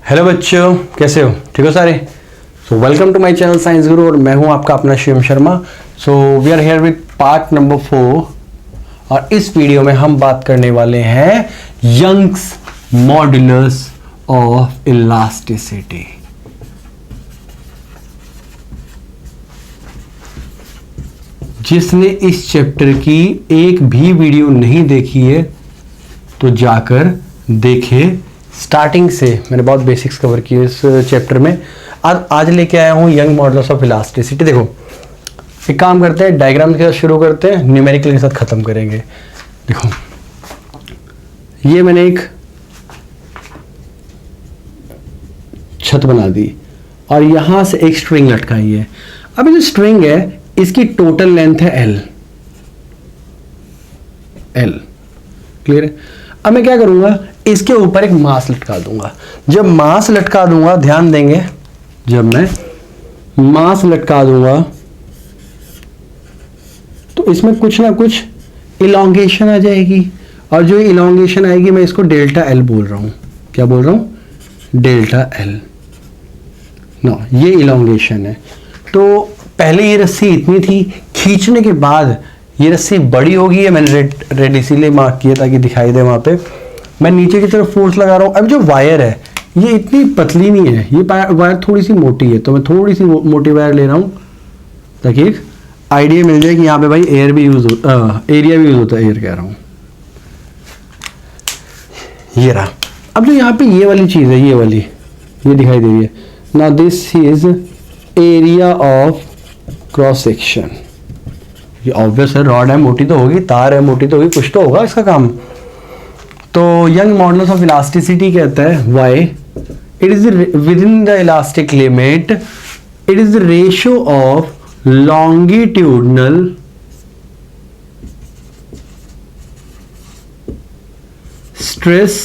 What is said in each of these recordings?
Hello बच्चों, कैसे हो? ठीक हो सारे? So welcome to my channel Science Guru और मैं हूं आपका अपना Shivam Sharma. So we are here with part number 4 और इस वीडियो में हम बात करने वाले हैं यंग्स मॉड्यूलस ऑफ इलास्टिसिटी। जिसने इस चैप्टर की एक भी वीडियो नहीं देखी है तो जाकर देखे। स्टार्टिंग से मैंने बहुत बेसिक्स कवर किए इस चैप्टर में। आज लेके आया हूँ यंग मॉडल्स ऑफ इलास्टिसिटी। देखो, एक काम करते हैं, डायग्राम के साथ शुरू करते हैं, न्यूमेरिकल के साथ खत्म करेंगे। देखो, ये मैंने एक छत बना दी और यहां से एक स्ट्रिंग लटकाई है। अब ये जो स्ट्रिंग है इसकी टोटल लेंथ है एल। क्लियर है? अब मैं क्या करूंगा, इसके ऊपर एक मास लटका दूंगा। जब मास लटका दूंगा, ध्यान देंगे, जब मैं मास लटका दूंगा तो इसमें कुछ ना कुछ इलॉन्गेशन आ जाएगी और जो इलॉन्गेशन आएगी मैं इसको डेल्टा एल बोल रहा हूं। क्या बोल रहा हूं? Delta L. नो, ये इलॉन्गेशन है। तो पहले ये रस्सी इतनी थी, खींचने के बाद ये रस्सी बड़ी होगी है। मैंने रेड इसीलिए मार्क किया ताकि दिखाई दे। वहां पे मैं नीचे की तरफ फोर्स लगा रहा हूं। अब जो वायर है ये इतनी पतली नहीं है, ये वायर थोड़ी सी मोटी है, तो मैं थोड़ी सी मोटी वायर ले रहा हूं ताकि एक आइडिया मिल जाए कि यहाँ पे भाई एयर भी यूज होता, एरिया भी यूज होता है। एयर कह रहा हूं, ये रहा। अब जो यहाँ पे ये वाली चीज है, ये वाली, ये दिखाई दे रही है ना, this is area of cross section. ये ऑब्वियस है, रॉड है, मोटी तो होगी, तार है, मोटी तो होगी, कुछ तो होगा इसका काम। तो यंग मॉडल्स ऑफ इलास्टिसिटी कहता है Y it is within the elastic limit, it is the ratio of longitudinal stress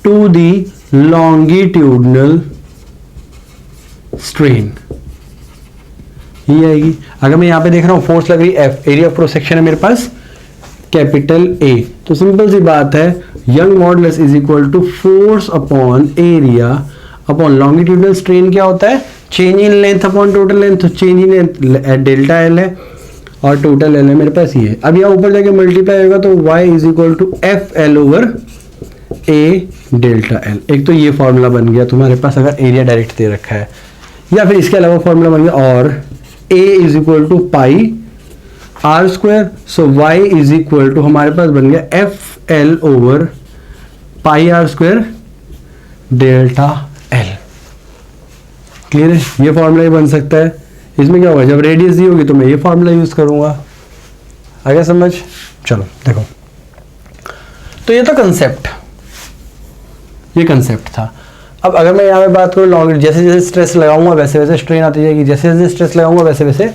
to the longitudinal strain. ये आएगी। अगर मैं यहां पे देख रहा हूं फोर्स लग रही F, area of cross section है मेरे पास कैपिटल ए, तो सिंपल सी बात है, Young modulus is equal to force upon area upon longitudinal strain. क्या होता है? Change in length upon total length. तो change in length delta L है और टोटल एल है मेरे पास ये। अब यहाँ ऊपर जाके मल्टीप्लाई होगा तो y is equal to F L over A delta L. एक तो ये फॉर्मूला बन गया तुम्हारे पास अगर एरिया डायरेक्ट दे रखा है, या फिर इसके अलावा फॉर्मूला बन गया और a is equal to pi R square. So y is equal to हमारे पास बन गया F L over pi R square delta L. Clear है? ये फॉर्मूला ही बन सकता है। इसमें क्या होगा, जब रेडियस दी होगी तो मैं ये फॉर्मूला यूज करूंगा। आ गया समझ? चलो देखो, तो ये तो कंसेप्ट, ये कंसेप्ट था। अब अगर मैं यहाँ पे बात करूँ लॉन्ग, जैसे जैसे स्ट्रेस लगाऊंगा वैसे वैसे स्ट्रेन आती जाएगी, जैसे जैसे स्ट्रेस लगाऊंगा वैसे वैसे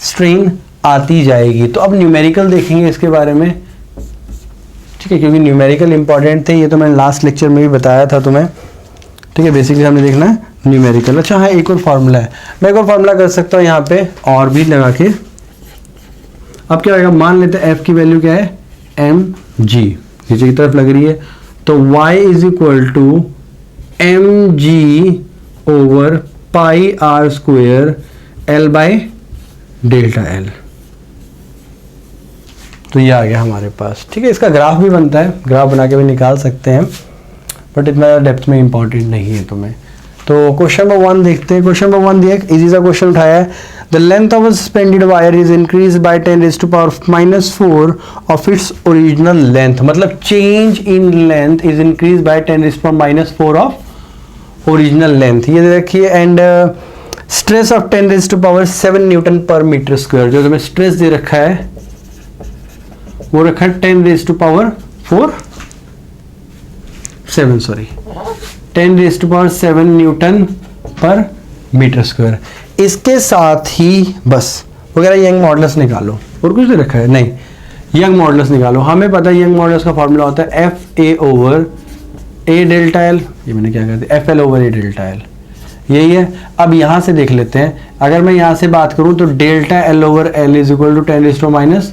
स्ट्रेन आती जाएगी। तो अब न्यूमेरिकल देखेंगे इसके बारे में, ठीक है, क्योंकि न्यूमेरिकल इंपॉर्टेंट थे। ये तो मैंने लास्ट लेक्चर में भी बताया था तुम्हें, ठीक है। बेसिकली हमने देखना है न्यूमेरिकल। अच्छा हाँ, एक और फार्मूला है, मैं एक और फार्मूला कर सकता हूँ यहाँ पे और भी लगा के। अब क्या होगा, मान लेते हैं एफ की वैल्यू क्या है, एम जी, नीचे की तरफ लग रही है, तो y is equal to M G over pi R square L by delta L. तो ये आ गया हमारे पास, ठीक है। इसका ग्राफ भी बनता है, ग्राफ बना के भी निकाल सकते हैं, बट इतना डेप्थ में इंपॉर्टेंट नहीं है तुम्हें। तो क्वेश्चन नंबर 1 देखते हैं। क्वेश्चन नंबर 1 दिया, इजी सा क्वेश्चन उठाया है। The length of a suspended wire is increase by 10 raised to power -4 of its original length. मतलब change in length is increase by 10 raised to power -4 of original length. ये देखिए, and stress of 10 raised to power 7 newton per metre square. जो तुम्हें stress दे रखा है वो रखा है 10 raised to power 10 raised to power 7 newton per metre square. इसके साथ ही बस वगैरह यंग मॉडुलस निकालो, और कुछ दे रखा है नहीं, यंग मॉडुलस निकालो। हमें पता है यंग मॉडुलस का फॉर्मूला होता है F A over A delta L. ये मैंने क्या कर दिया, F L over A delta L, यही है। अब यहां से देख लेते हैं, अगर मैं यहां से बात करूं तो delta L over L is equal to 10 raised to minus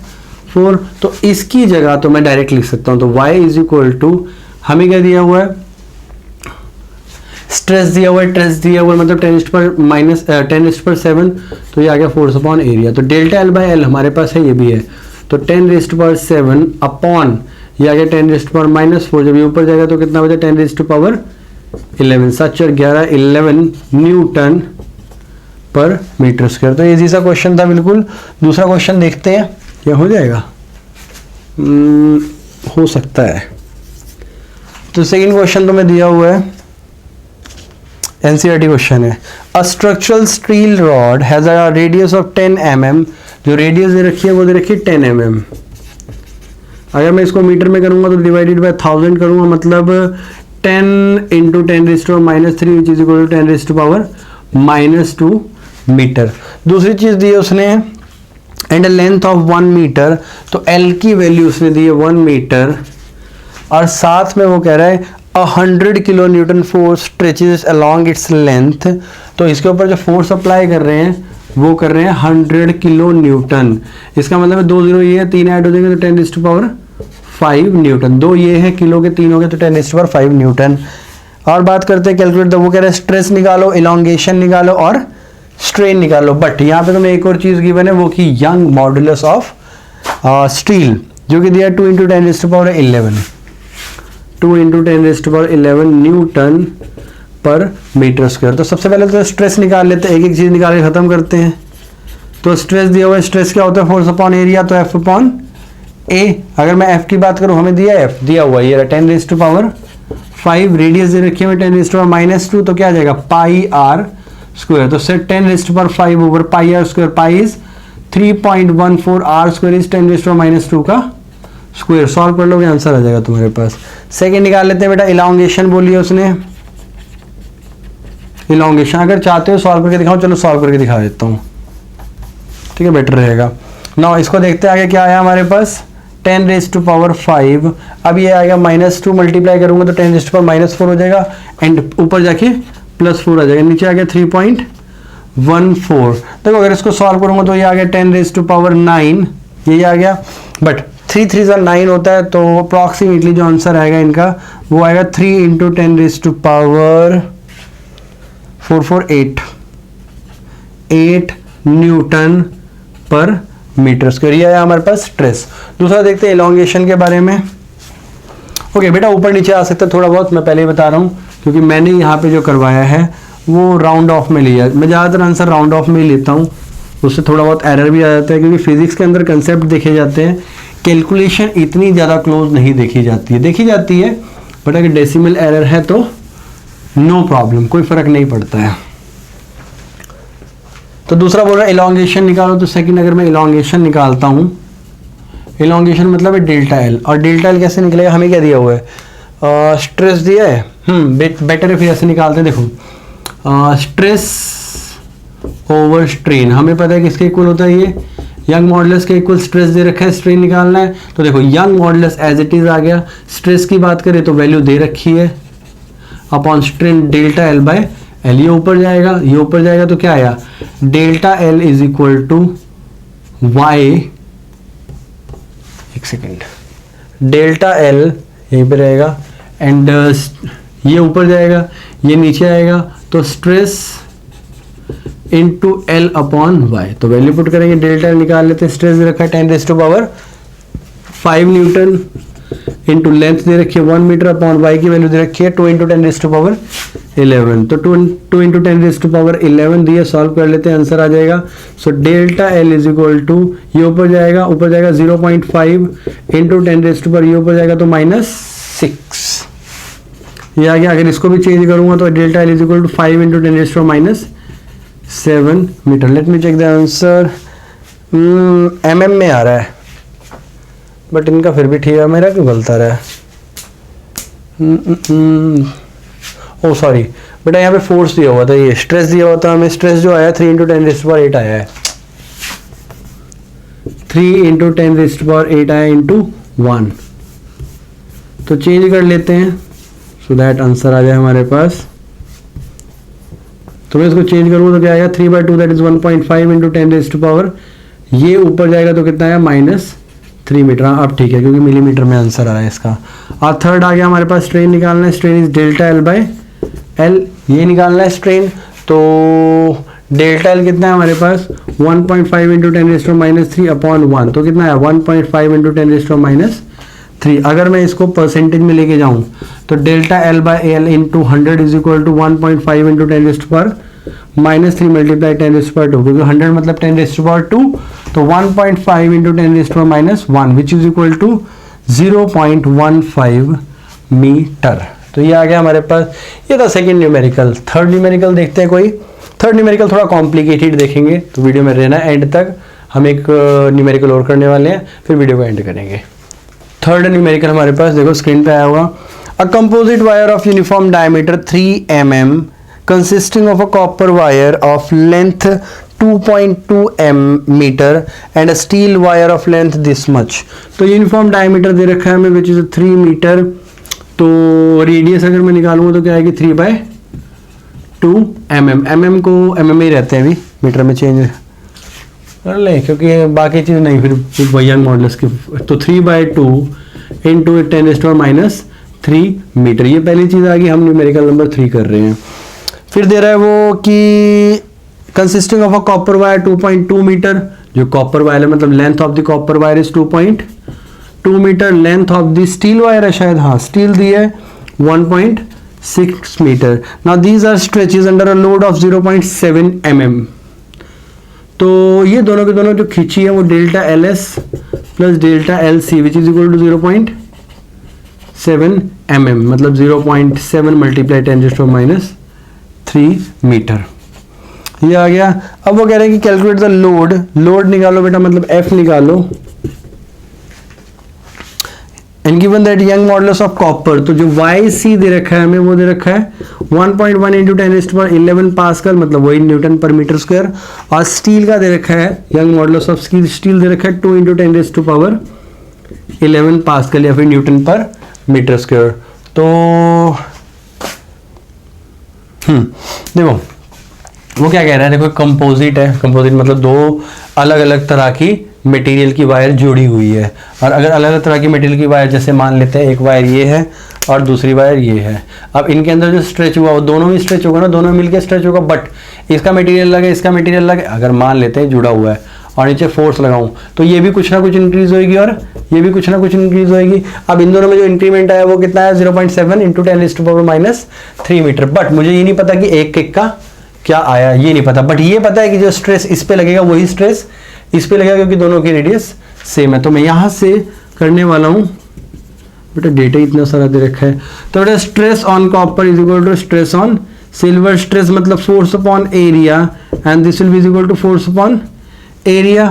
4। तो इसकी जगह तो मैं डायरेक्ट लिख सकता हूं, तो y इज इक्वल टू, हमें क्या दिया हुआ है, स्ट्रेस दिया हुआ है, ट्रेस दिया हुआ है, मतलब 10⁻⁷, तो ये आ गया फोर्स अपॉन एरिया। तो डेल्टा एल बाय एल हमारे पास है, ये भी है, तो 10⁻⁷ अपॉन ये आ गया 10⁻⁻4। जब ये ऊपर जाएगा तो कितना बचा, 10⁻11, 7 और 11 11 न्यूटन पर मीटर स्क्वायर। तो इजी सा क्वेश्चन था बिल्कुल। दूसरा क्वेश्चन देखते हैं, क्या हो जाएगा, हो सकता है। तो सेकंड क्वेश्चन तो मैं दिया हुआ है, एनसीईआरटी क्वेश्चन है। A structural steel rod has a radius of 10 mm, जो रेडियस दे रखी है वो दे रखी है 10 mm। अगर मैं इसको मीटर में करूंगा तो डिवाइडेड बाय 1000 करूंगा, मतलब 10 × 10⁻³ which is equal to 10⁻⁻2 metre. दूसरी चीज दी है उसने, एंड लेंथ ऑफ 1 मीटर, तो एल की वैल्यू उसने दी है 1 मीटर, और साथ में वो कह रहा है 100 kilo Newton force stretches along its length. तो इसके ऊपर जो फोर्स अप्लाई कर रहे हैं वो कर रहे हैं 100 किलो न्यूटन। इसका मतलब है 2 0 ये है, 3 ऐड हो जाएंगे तो 10⁻5 न्यूटन। 2 ये है, किलो के 3 हो गए तो 10⁻5 न्यूटन। और बात करते हैं कैलकुलेट, वो कह रहे हैं स्ट्रेस निकालो, इलॉन्गेशन निकालो और स्ट्रेन निकालो। बट यहाँ पे तुम्हें एक और चीज गिवन है, वो कि यंग मॉडुलस ऑफ स्टील, जो कि दिया 2 × 10⁻11, 2 × 10⁻11 न्यूटन पर मीटर स्क्वायर। तो सबसे पहले तो स्ट्रेस निकाल लेते हैं, एक एक चीज निकाल के खत्म करते हैं। तो स्ट्रेस दिया हुआ है, स्ट्रेस क्या होता है, फोर्स अपॉन एरिया, तो F अपॉन A। अगर मैं F की बात करूं, हमें दिया है F दिया हुआ है, ये 10⁻5, रेडियस दे रखी है 10⁻2, तो क्या आ जाएगा पाई आर स्क्वायर। तो set 10⁻5 over pi R square, pi is 3.14, R square is 10⁻2 का स्क्वायर। सॉल्व कर लोगे आंसर आ जाएगा तुम्हारे पास। सेकंड निकाल लेते हैं बेटा, इलॉन्गेशन बोली है उसने, इलॉन्गेशन अगर चाहते हो सॉल्व करके दिखाओ, चलो सॉल्व करके दिखा देता हूँ, ठीक है, बेटर रहेगा। नाउ इसको देखते हैं आगे क्या आया हमारे पास, 10⁻5। अब ये आएगा -2, मल्टीप्लाई करूंगा तो 10⁻4 हो जाएगा, एंड ऊपर जाके +4 आ जाएगा, नीचे आ गया 3.14। देखो अगर इसको सॉल्व करूंगा तो ये आ गया 10⁻9, ये आ गया, बट 3 3 × 9 होता है, तो अप्रॉक्सीमेटली जो आंसर आएगा इनका वो आएगा 3 × 10⁻448 8 न्यूटन पर मीटर स्क्वायर। ये आया हमारे पास स्ट्रेस। दूसरा देखते हैं इलॉन्गेशन के बारे में। ओके बेटा, ऊपर नीचे आ सकता है थोड़ा बहुत, मैं पहले ही बता रहा हूँ, क्योंकि मैंने यहाँ पे जो करवाया है वो राउंड ऑफ में लिया। मैं ज़्यादातर आंसर राउंड ऑफ में ही लेता हूँ, उससे थोड़ा बहुत एरर भी आ जाता है, क्योंकि फिजिक्स के अंदर कंसेप्ट देखे जाते हैं, कैलकुलेशन इतनी ज़्यादा क्लोज नहीं देखी जाती है, बट अगर डेसिमल एरर है तो नो प्रॉब्लम, कोई फर्क नहीं पड़ता है। तो दूसरा बोल रहा है इलॉन्गेशन निकालो, तो सेकंड अगर मैं इलॉन्गेशन निकालता हूँ, इलॉन्गेशन मतलब है डेल्टा एल, और डेल्टा एल कैसे निकलेगा, हमें क्या दिया हुआ है, स्ट्रेस दिया है, बेटर है फिर ऐसे निकालते हैं। देखो स्ट्रेस ओवर स्ट्रेन, हमें पता है किसके इक्वल होता है, ये यंग मॉडुलस के इक्वल स्ट्रेस दे रखा है, स्ट्रेन निकालना है। तो देखो Young modulus as it is आ गया, स्ट्रेस की बात करें तो वैल्यू दे रखी है upon strain delta L by L, ये ऊपर जाएगा, तो क्या आया, delta L is equal to Y, एक सेकेंड, डेल्टा एल यहीं पे रहेगा, एंड ये ऊपर जाएगा, ये नीचे आएगा, तो stress into L upon Y. तो वैल्यू पुट करेंगे, डेल्टा एल निकाल लेते हैं, स्ट्रेस दे रखा है 10⁻5 न्यूटन, इंटू लेंथ दे रखी है 1 मीटर, अपॉन वाई की वैल्यू दे रखी है 2 × 10⁻11। तो 2 × 10⁻11 दिए, सॉल्व कर लेते हैं, आंसर आ जाएगा। So delta L is equal to, ये ऊपर जाएगा 0.5 इंटू 10⁻, ये ऊपर जाएगा तो -6, ये आ गया। अगर इसको भी चेंज करूंगा तो delta L is equal to 5 × 10⁻7 metre. Let me check the answer, mm में आ रहा है, बट इनका फिर भी ठीक है, मेरा क्यों गलता रहा है, ओ सॉरी बेटा, यहाँ पे फोर्स दिया हुआ था, ये स्ट्रेस दिया हुआ था, हमें स्ट्रेस जो आया 3 × 10⁸ आया है, 3 × 10⁸ आया इंटू 1। तो चेंज कर लेते हैं, सो दैट आंसर आ जाए हमारे पास। तो मैं इसको चेंज करूँगा तो क्या आएगा, 3/2 दैट इज 1.5 × 10⁻, ये ऊपर जाएगा तो कितना आया, 3 मीटर। हाँ अब ठीक है, क्योंकि मिलीमीटर में आंसर आ रहा है इसका। और थर्ड आ गया हमारे पास, स्ट्रेन निकालना है। Strain is delta L by L, ये निकालना है स्ट्रेन। तो डेल्टा एल कितना है हमारे पास, 1.5 इंटू 10⁻³ अपॉन 1, तो कितना है 1.5 इंटू 10⁻³ अगर मैं इसको परसेंटेज में लेके जाऊं तो delta L by L into 100 is equal to 1.5 into 10⁻³ multiply 10⁻², क्योंकि 100 मतलब 10⁻², तो 1.5 into 10⁻⁻1 which is equal to 0.15 metre. तो ये आ गया हमारे पास, ये था सेकंड न्यूमेरिकल। थर्ड न्यूमेरिकल देखते हैं कोई। थर्ड न्यूमेरिकल थोड़ा कॉम्प्लिकेटेड देखेंगे, तो वीडियो में रहना एंड तक। हम एक न्यूमेरिकल और करने वाले हैं, फिर वीडियो को एंड करेंगे। थर्ड न्यूमेरिकल हमारे पास देखो स्क्रीन पे आया हुआ, a composite wire of uniform diameter 3 mm consisting of a copper wire of length 2.2 meter and a steel wire of length this much। तो यूनिफॉर्म डायमीटर दे रखा है हमें विच इज 3 मीटर। तो रेडियस अगर मैं निकालूंगा तो क्या आएगी 3/2 mm। mm को mm ही रहते हैं, अभी मीटर में चेंज कर ले, क्योंकि बाकी चीज़ नहीं फिर वही मॉडल्स की। तो 3/2 इंटू 10⁻³ मीटर, ये पहली चीज़ आ गई। हम न्यूमेरिकल नंबर 3 कर रहे हैं। फिर दे रहा है वो कि consisting of a copper wire 2.2 metre, जो कॉपर वायर है मतलब length of the copper wire is 2.2 metre. Length of the steel wire है शायद, हाँ स्टील दी है 1.6 metre. Now these are stretches under a load of 0.7 mm। तो ये दोनों के दोनों जो खींची है वो delta L S plus delta L C which is equal to 0.7 mm, मतलब 0.7 मल्टीप्लाई 10⁻³ मीटर। ये आ गया। अब वो कह रहे हैं कि कैलकुलेट द लोड। लोड निकालो बेटा, मतलब एफ निकालो। And given that young modulus of copper, तो जो वाई सी दे रखा है हमें वो दे रखा है 1.1 इंटू 10⁻11 पास्कल, मतलब वही न्यूटन पर मीटर स्क्वायर। और स्टील का दे रखा है यंग मॉडुलस ऑफ स्टील दे रखा है 2 इंटू 10⁻11 पास्कल या फिर न्यूटन पर मीटर स्क्वायर। तो देखो वो क्या कह रहा है, देखो कंपोजिट है। कंपोजिट मतलब दो अलग अलग तरह की मटेरियल की वायर जुड़ी हुई है। और अगर अलग अलग तरह की मटेरियल की वायर, जैसे मान लेते हैं एक वायर ये है और दूसरी वायर ये है, अब इनके अंदर जो स्ट्रेच हुआ वो दोनों में स्ट्रेच होगा ना, दोनों मिलकर स्ट्रेच होगा। बट इसका मटेरियल लगे, इसका मटेरियल लगे, अगर मान लेते हैं जुड़ा हुआ है और नीचे फोर्स लगाऊं तो ये भी कुछ ना कुछ इंक्रीज होगी और ये भी कुछ ना कुछ इंक्रीज होगी। अब इन दोनों में जो इंक्रीमेंट आया वो कितना है 0.7 इंटू 10⁻³ मीटर। बट मुझे ये नहीं पता कि एक का क्या आया, ये नहीं पता। बट ये पता है कि जो स्ट्रेस इस पे लगेगा वही स्ट्रेस इस पे लगेगा, क्योंकि दोनों की रेडियस सेम है। तो मैं यहां से करने वाला हूं बेटा, डेटा इतना सारा दे रखा है। तो बेटा stress on copper is equal to stress on silver. Stress मतलब force upon area and this will be is equal to force upon area.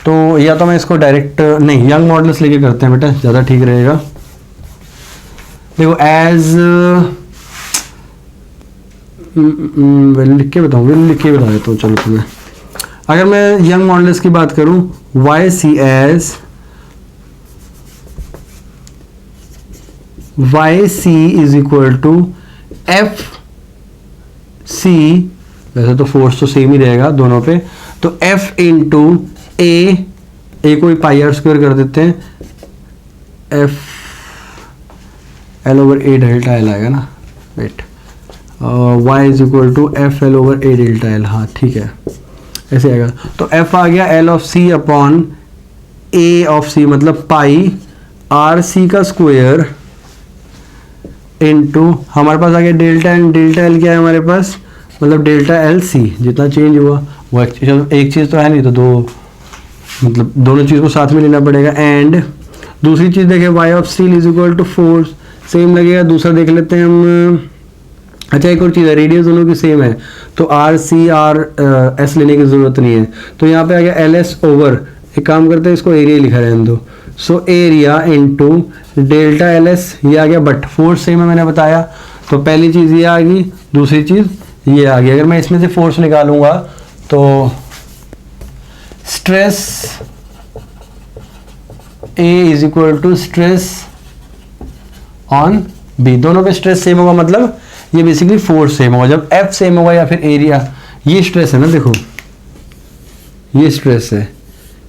तो या तो मैं इसको डायरेक्ट नहीं, यंग मॉडुलस लेके करते हैं बेटा, ज्यादा ठीक रहेगा। देखो एज लिख के बताऊँ, लिख के बता देता हूँ। चलो तुम्हें, अगर मैं यंग मॉडुलस की बात करूं, Y C as Y C is equal to F C, वैसे तो फोर्स तो सेम ही रहेगा दोनों पे, तो एफ इंटू ए को पाई आर स्क्वायर कर देते हैं, F L over A delta L आएगा ना, wait, y is equal to F L over A delta L. हाँ ठीक है, ऐसे आएगा। तो f आ गया L of C upon A of C, मतलब पाई आर सी का स्क्वायर इनटू हमारे पास आ गया डेल्टा एल। डेल्टा एल क्या है हमारे पास, मतलब डेल्टा एल सी, जितना चेंज हुआ वो एक चीज़ तो है नहीं, तो दो, मतलब दोनों चीज़ को साथ में लेना पड़ेगा। एंड दूसरी चीज़ देखें, y of steel is equal to force, same लगेगा। दूसरा देख लेते हैं हम, अच्छा एक और चीज़ है, रेडियस दोनों की सेम है, तो आर सी आर एस लेने की ज़रूरत नहीं है। तो यहाँ पे आ गया एल एस ओवर, एक काम करते हैं इसको एरिया लिखा रहने दो, so area into delta L S, ये आ गया। बट फोर्स सेम है मैंने बताया, तो पहली चीज़ ये आ गई, दूसरी चीज़ ये आ गई। अगर मैं इसमें से फोर्स निकालूंगा तो stress A is equal to stress on B, दोनों पे स्ट्रेस सेम होगा, मतलब ये बेसिकली फोर्स सेम होगा। जब एफ सेम होगा या फिर एरिया, ये स्ट्रेस है ना, देखो ये स्ट्रेस है,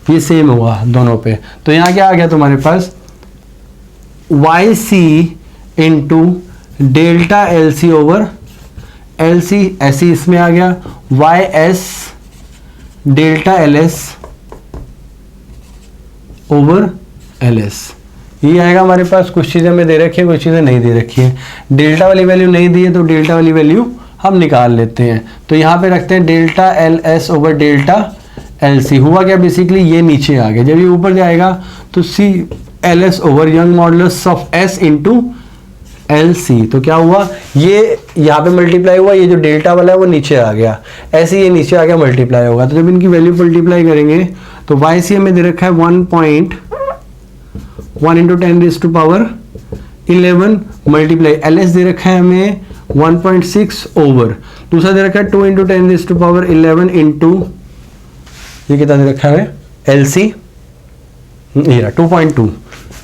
ये सेम हुआ दोनों पे। तो यहाँ क्या आ गया तुम्हारे पास Y C into delta L C over L C, ऐसी इसमें आ गया Y S delta L S over L S. ये आएगा हमारे पास। कुछ चीज़ें हमें दे रखी है, कुछ चीज़ें नहीं दे रखी है। डेल्टा वाली वैल्यू नहीं दी है तो डेल्टा वाली वैल्यू हम निकाल लेते हैं। तो यहाँ पे रखते हैं delta L S over delta L C. हुआ क्या बेसिकली, ये नीचे आ गया। जब ये ऊपर जाएगा तो C L S over Young modulus of S into L C. तो क्या हुआ, ये यहाँ पे मल्टीप्लाई हुआ, ये जो डेल्टा वाला है वो नीचे आ गया, ऐसे ये नीचे आ गया मल्टीप्लाई होगा। तो जब इनकी वैल्यू मल्टीप्लाई करेंगे तो वाई सी हमें दे रखा है 1.1 इंटू 10⁻11 मल्टीप्लाई एल एस दे रखा है हमें 1.6 ओवर, दूसरा दे रखा है 2 इंटू 10⁻11 इंटू ये कितना दे रखा है एल सी, ये रहा 2.2।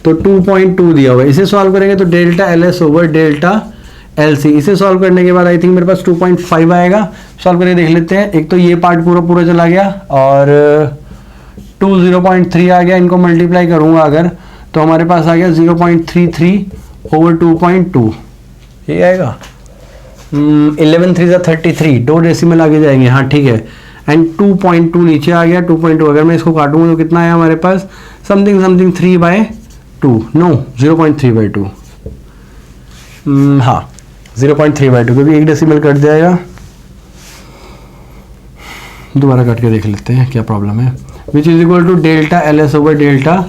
तो 2.2 दिया हुआ है। इसे सॉल्व करेंगे तो delta L S over delta L C. इसे सॉल्व करने के बाद आई थिंक मेरे पास 2.5 आएगा। सॉल्व करके देख लेते हैं। एक तो ये पार्ट पूरा चला गया और 2 0.3 आ गया। इनको मल्टीप्लाई करूंगा अगर तो हमारे पास आ गया 0.33 ओवर 2.2, ये आएगा 11 3 33, 2 डेसिमल आगे जाएंगे। हाँ ठीक है। एंड 2.2 नीचे आ गया 2.2। अगर मैं इसको काटूंगा तो कितना आया हमारे पास समथिंग 3/2, नो 0.3/2। हाँ 0.3/2 क्योंकि 1 डेसिमल कट जाएगा। दोबारा कट के देख लेते हैं क्या प्रॉब्लम है। Which is equal to delta L S over delta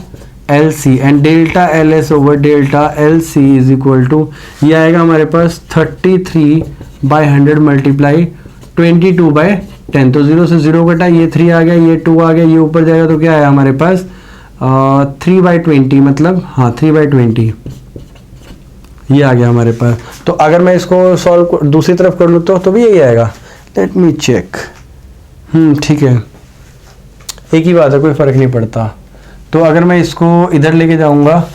L C and delta L S over delta L C is equal to ये आएगा हमारे पास 33/100 मल्टीप्लाई 22/10। तो 0 से 0 कटा, ये 3 आ गया, ये 2 आ गया, ये ऊपर जाएगा तो क्या आया हमारे पास 3/20, मतलब हाँ 3/20 ये आ गया हमारे पास। तो अगर मैं इसको सॉल्व दूसरी तरफ कर लूँ तो भी यही आएगा। Let me check. ठीक है, एक ही बात है, कोई फर्क नहीं पड़ता। तो अगर मैं इसको इधर लेके जाऊंगा,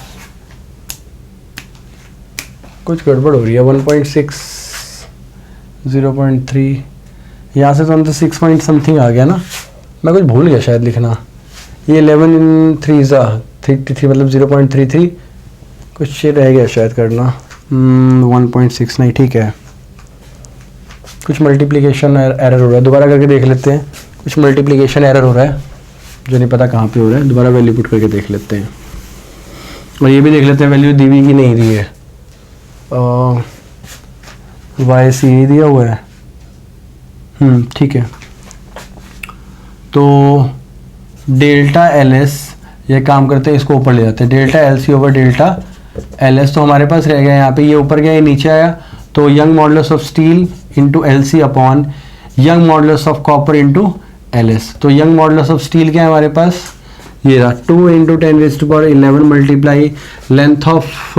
कुछ गड़बड़ हो रही है। 1.6 0.3 यहाँ से तो हम तो 6 पॉइंट समथिंग आ गया ना। मैं कुछ भूल गया शायद लिखना। ये 11 इन 3 33 मतलब 0.33 कुछ रह गया शायद करना। 1.6 नहीं, ठीक है। कुछ मल्टीप्लिकेशन एरर हो रहा है, दोबारा करके देख लेते हैं। कुछ मल्टीप्लिकेशन एरर हो रहा है जो नहीं पता कहाँ पे हो रहा है। दोबारा वैल्यू पुट करके देख लेते हैं और ये भी देख लेते हैं वैल्यू दी हुई की नहीं दी है। वाई सी दिया हुआ है। ठीक है। तो डेल्टा एल एस ये काम करते हैं, इसको ऊपर ले जाते हैं। Delta L C over delta L S तो हमारे पास रह गया यहाँ पे, ये ऊपर गया ये नीचे आया। तो Young modulus of steel into L C upon Young modulus of copper into L S. तो यंग मॉडुलस ऑफ स्टील क्या है हमारे पास, ये रहा 2 into 10⁻11 multiply length of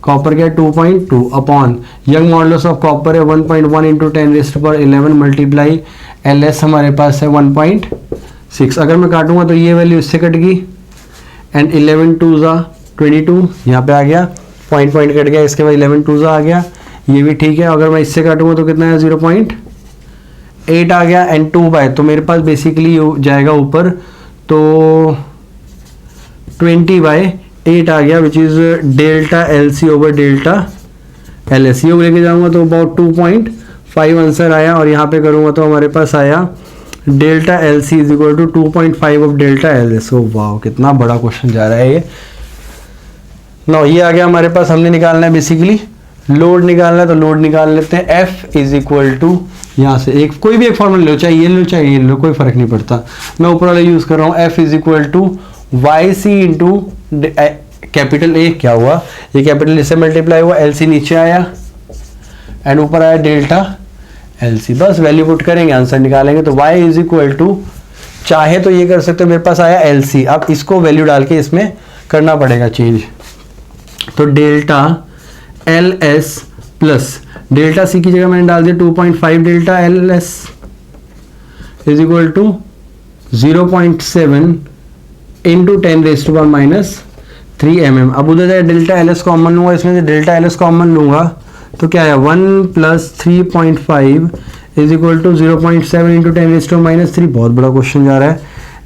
copper क्या है 2.2 upon Young modulus of copper है 1.1 इंटू 10⁻11 मल्टीप्लाई एल एस हमारे पास है 1.6। अगर मैं काटूंगा तो ये वैल्यू इससे कट गई एंड 11 2 22 यहाँ पे आ गया, पॉइंट कट गया। इसके बाद 11 2 आ गया, ये भी ठीक है। अगर मैं इससे काटूंगा तो कितना है 0.8 आ गया एंड 2 तो मेरे पास बेसिकली जाएगा ऊपर तो 20/8 आ गया which is delta L C over delta L S. ये लेके जाऊंगा तो अबाउट 2.5 आंसर आया और यहाँ पे करूंगा तो हमारे पास आया delta L C is equal to 2.5 of delta L S. वाह कितना बड़ा क्वेश्चन जा रहा है ये। नो ये आ गया हमारे पास। हमने निकालना है बेसिकली लोड निकालना है, तो लोड निकाल लेते हैं। एफ इज इक्वल टू यहाँ से एक कोई भी एक फॉर्मूला लो, चाहे ये लो चाहे ये लो, कोई फर्क नहीं पड़ता। मैं ऊपर वाला यूज कर रहा हूँ। F is equal to Y C into capital A. क्या हुआ, ये कैपिटल इससे मल्टीप्लाई हुआ, एल सी नीचे आया एंड ऊपर आया डेल्टा एल सी। बस वैल्यू पुट करेंगे, आंसर निकालेंगे। तो वाई इज इक्वल टू चाहे तो ये कर सकते हो, मेरे पास आया एल सी। अब इसको वैल्यू डाल के इसमें करना पड़ेगा चेंज। तो delta L S plus delta C की जगह मैंने डाल दिया 2.5 delta L S is equal to 0.7 into 10⁻³ mm। अब उधर जाए डेल्टा एल एस कॉमन लूंगा, इसमें से डेल्टा एल एस कॉमन लूंगा तो क्या है 1 + 3.5 इज इक्वल टू 0.7 इंटू 10⁻³ बहुत बड़ा क्वेश्चन जा रहा है।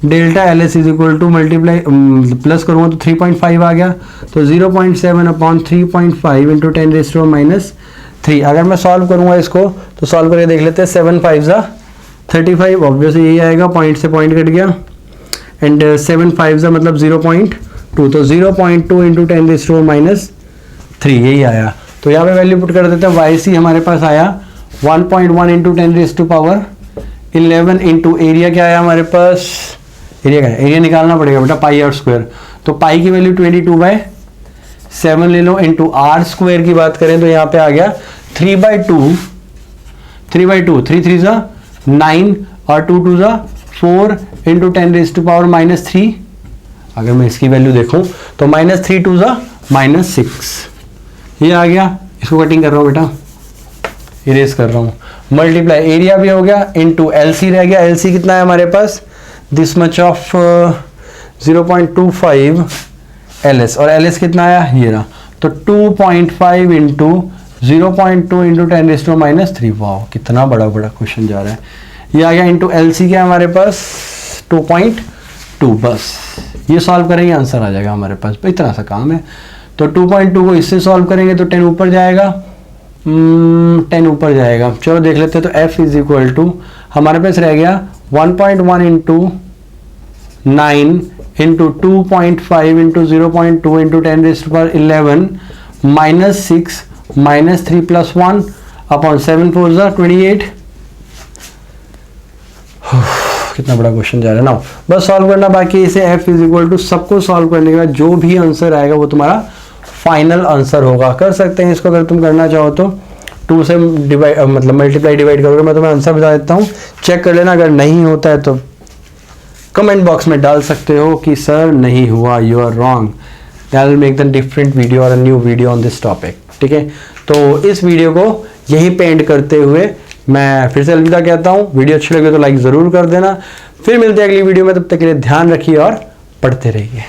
Delta L S is equal to multiply plus करूँगा तो 3.5 आ गया, तो 0.7 अपॉन 3.5 इंटू 10⁻³ अगर मैं सॉल्व करूँगा इसको तो सॉल्व करके देख लेते हैं। 7 5 ज़ा 35, ऑब्वियसली यही आएगा, पॉइंट से पॉइंट कट गया, एंड 7 5 ज़ा मतलब 0.2, तो 0.2 इंटू 10⁻³ यही आया। तो यहाँ पे वैल्यू पुट कर देते हैं, वाई सी हमारे पास आया 1.1 इंटू 10⁻11 इंटू एरिया क्या आया हमारे पास, एरिया क्या है, एरिया निकालना पड़ेगा बेटा, पाई आर स्क्वायर, तो पाई की वैल्यू 22/7 ले लो, इंटू आर स्क्वायर की बात करें तो यहाँ पे आ गया 3/2, 3 3 ज़ा 9 और 2 2 ज़ा 4 इंटू 10⁻³ अगर मैं इसकी वैल्यू देखूं तो -3 2 ज़ा -6 ये आ गया। इसको कटिंग कर रहा हूँ बेटा, इरेज कर रहा हूँ, मल्टीप्लाई एरिया भी हो गया इंटू एलसी रह गया, एलसी कितना है हमारे पास, दिस मच ऑफ 0.25 एलएस, और एलएस कितना आया ये रहा, तो 2.5 इंटू 0.2 इंटू 10⁻³। वाह कितना बड़ा क्वेश्चन जा रहा है, ये आ गया इंटू एलसी क्या है हमारे पास 2.2, बस ये सॉल्व करेंगे आंसर आ जाएगा हमारे पास, इतना सा काम है। तो 2.2 को इससे सॉल्व करेंगे तो 10 ऊपर जाएगा, 10 ऊपर जाएगा, चलो देख लेते हैं। तो f इज इक्वल टू हमारे पास रह गया 1.1 into 9 into 2.5 into 0.2 into 10⁻11 -6 -3 + 1 upon 7 4 ज़ा 28। कितना बड़ा क्वेश्चन जा रहा है ना, बस सॉल्व करना बाकी, इसे f इज इक्वल टू सबको सॉल्व करने के बाद जो भी आंसर आएगा वो तुम्हारा फाइनल आंसर होगा। कर सकते हैं इसको अगर तुम करना चाहो तो 2 से डिवाइड मतलब मल्टीप्लाई डिवाइड करोगे, मैं तुम्हें आंसर बता देता हूँ, चेक कर लेना, अगर नहीं होता है तो कमेंट बॉक्स में डाल सकते हो कि सर नहीं हुआ, you are wrong, I will make the different video और a new video on this topic, ठीक है। तो इस वीडियो को यहीं पे एंड करते हुए मैं फिर से अलविदा कहता हूँ, वीडियो अच्छी लगे तो लाइक ज़रूर कर देना, फिर मिलते हैं अगली वीडियो में, तब तक के लिए ध्यान रखिए और पढ़ते रहिए।